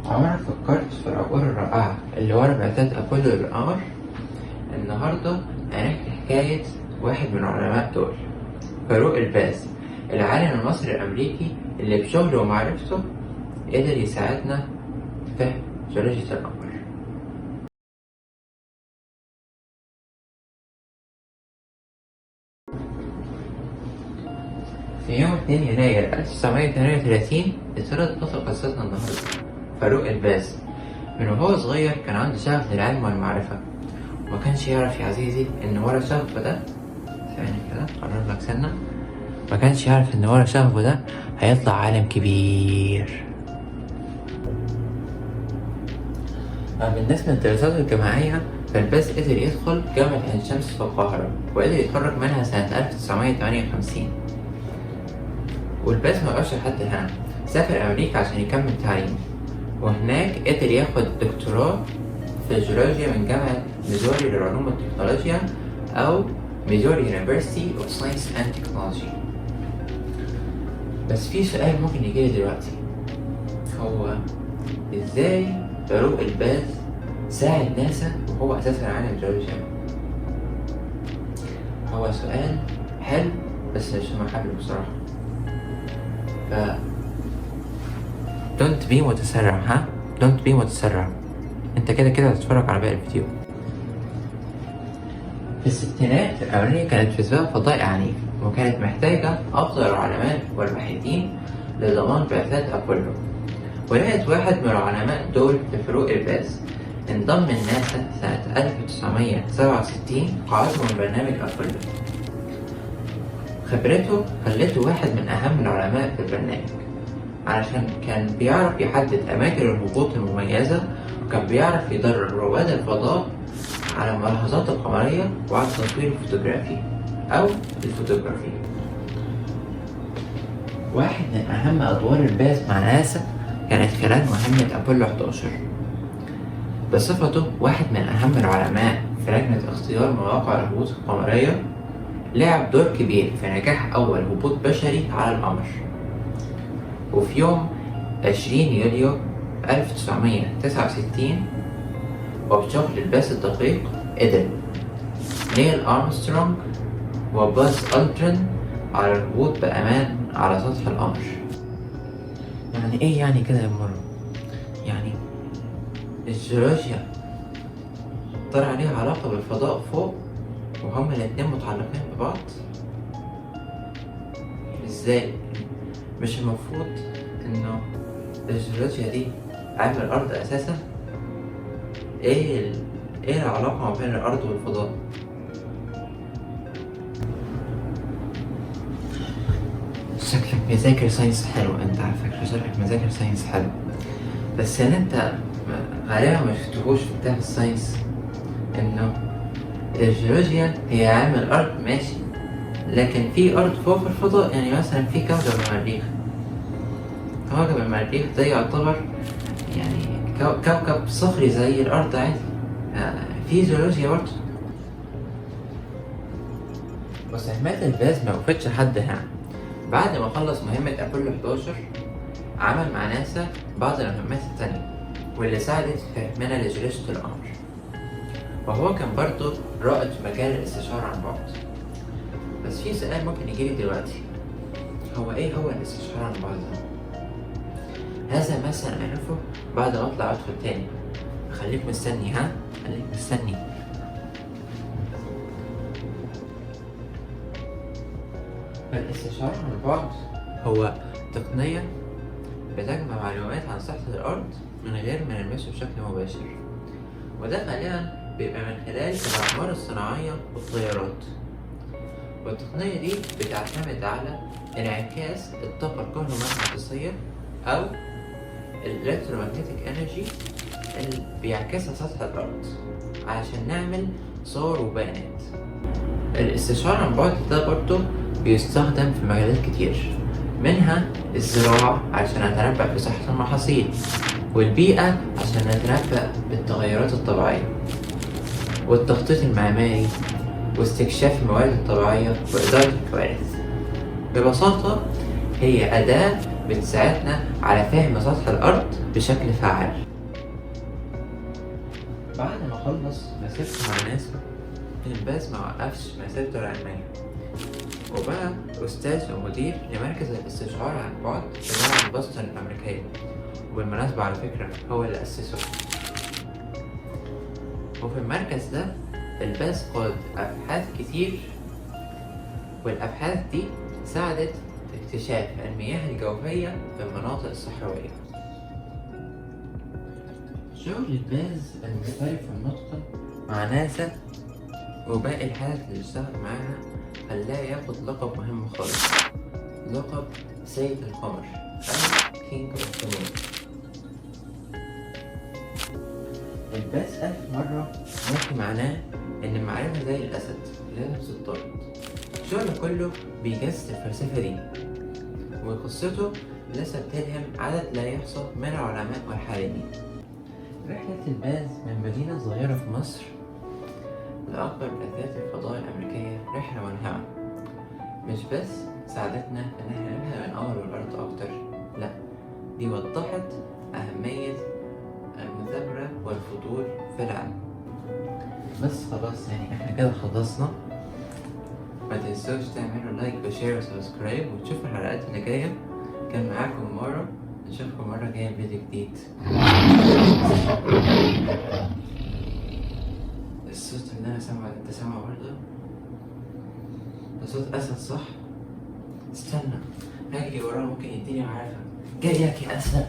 عمرك فكرت في العبور الرائعة اللي ورا بعثات أبولو للقمر؟ النهاردة هنحكي حكاية واحد من العلماء دول، فاروق الباز، العالم المصري الأمريكي اللي بشغله ومعرفته قدر يساعدنا في فهم جيولوجيا القمر. في يوم 2 يناير 1938 اتولد بطل قصتنا النهاردة فاروق الباز. من وهو صغير كان عنده شغف للعلم والمعرفة، وما كانش يعرف يا عزيزي إن ورا شغفه ده، ثواني كده قرب لك سنة، ما كانش يعرف إن ورا شغفه ده هيطلع عالم كبير. بالنسبة للدراسات الجامعية فالباز قدر يدخل جامعة عين شمس في القاهرة وقدر يتخرج منها سنة 1958. والباز مبقاش لحد هنا، سافر أمريكا عشان يكمل تعليمه، وهناك قدر ياخد دكتوراه في الجيولوجيا من جامعة ميزوري للعلوم والتكنولوجيا أو ميزوري University of Science and Technology. بس في سؤال ممكن يجيلي دلوقتي، هو إزاي فاروق الباز ساعد ناسا وهو أساسا عالم جيولوجيا؟ هو سؤال حلو بس مش محل بصراحة. دونت بي متسرع، دونت بي متسرع، انت كده هتتفرج على باقي الفيديو. في الستينات أمريكا كانت في سباق فضائي عنيف، وكانت محتاجة أفضل العلماء والباحثين لضمان بعثات أبولو، ولقت واحد من العلماء دول في فاروق الباز. انضم لناسا سنة 1967 كعضو من برنامج أبولو. خبرته خلته واحد من أهم العلماء في البرنامج، علشان كان بيعرف يحدد أماكن الهبوط المميزة، وكان بيعرف يدرب رواد الفضاء على الملاحظات القمرية وعلى التصوير الفوتوغرافي أو الفوتوغرافي. واحد من أهم أدوار الباز مع ناسا كانت خلال مهمة أبولو 11. بصفته واحد من أهم العلماء في لجنة اختيار مواقع الهبوط القمرية، لعب دور كبير في نجاح أول هبوط بشري على القمر. وفي يوم 20 يوليو 1969 وبشغل الباز الدقيق قدر نيل أرمسترونج وباز ألدرين على الهبوط بأمان على سطح القمر. يعني إيه يعني كده يا مرة؟ يعني الجيولوجيا طلع عليها علاقة بالفضاء فوق وهما الاتنين متعلقين ببعض؟ ازاي؟ مش المفروض انه الجيولوجيا دي علم الارض اساسا؟ ايه العلاقة ما بين الارض والفضاء؟ شكلك مذاكر ساينس حلو، انت على فكرة شكلك مذاكر ساينس حلو، بس اللي انت غالبا ما شفتهوش في كتاب الساينس انه الجيولوجيا هي علم الارض ماشي، لكن في ارض فوق في الفضاء. يعني مثلا في كوكب المريخ، كوكب المريخ ده يعتبر يعني كوكب صخري زي الارض عادي، في جيولوجيا برضه. مساهمات الباز ما وقفتش لحد هنا. بعد ما خلص مهمة أبولو 11 عمل مع ناسا بعض المهمات التانية واللي ساعدت في فهمنا لجيولوجيا القمر، وهو كان برضه رائد في مجال الاستشارة عن بعد. بس في سؤال ممكن يجيلي دلوقتي، هو ايه هو الاستشارة عن بعد ده؟ هذا ما سنعرفه بعد ما اطلع ادخل تاني. خليك مستني، خليك مستني. الاستشارة عن بعد هو تقنية بتجمع معلومات عن سطح الأرض من غير ما نلمسه بشكل مباشر، وده غالبا بيبقى من خلال الأقمار الصناعية والطيارات. والتقنية دي بتعتمد على انعكاس الطاقة الكهرومغناطيسية أو الإلكترومagnetic انرجي اللي بيعكسها سطح الأرض علشان نعمل صور وبيانات. الاستشعار عن بعد ده برضه بيستخدم في مجالات كتير، منها الزراعة عشان نتنبأ بصحة المحاصيل، والبيئة عشان نتنبأ بالتغيرات الطبيعية، والتخطيط المعماري، واستكشاف الموارد الطبيعية وإدارة الكوارث. ببساطة هي أداة بتساعدنا على فهم سطح الأرض بشكل فعال. بعد ما خلص مسيرته مع ناسا، الباز ما وقفش مسيرته العلمية وبقى أستاذ ومدير لمركز الاستشعار عن بعد في جامعة بوسطن الأمريكية، وبالمناسبة على فكرة هو اللي أسسه. وفي المركز ده الباز قاد أبحاث كتير، والأبحاث دي ساعدت في اكتشاف المياه الجوفية في المناطق الصحراوية. شغل الباز المختلف المتقن مع ناسا وباقي الحالات اللي اشتغل معاها خلاه ياخد لقب مهم خالص، لقب سيد القمر أو King of the Moon. الباز ألف مرة ممكن معناه إن المعرفة زي الأسد لازم تتطرد. شغله كله بيجسد الفلسفة دي، وقصته لسه بتلهم عدد لا يحصى من العلماء والحالمين. رحلة الباز من مدينة صغيرة في مصر لأكبر بلاغات الفضاء الأمريكية رحلة ملهمة، مش بس ساعدتنا إن احنا نفهم القمر والأرض أكتر، لأ دي وضحت أهمية المثابرة والفضول في العالم. بس خلاص يعني احنا كده خلصنا. ما تنسوش تعملوا لايك وشير وسبسكرايب وتشوفوا الحلقات اللي جاية. كان معاكم مرة، نشوفكم مرة جاية بفيديو جديد. الصوت اللي انا سامعه انت سامعه برضه؟ ده صوت اسد صح؟ استنى هجري وراه ممكن يديني معرفة. جايلك يا اسد.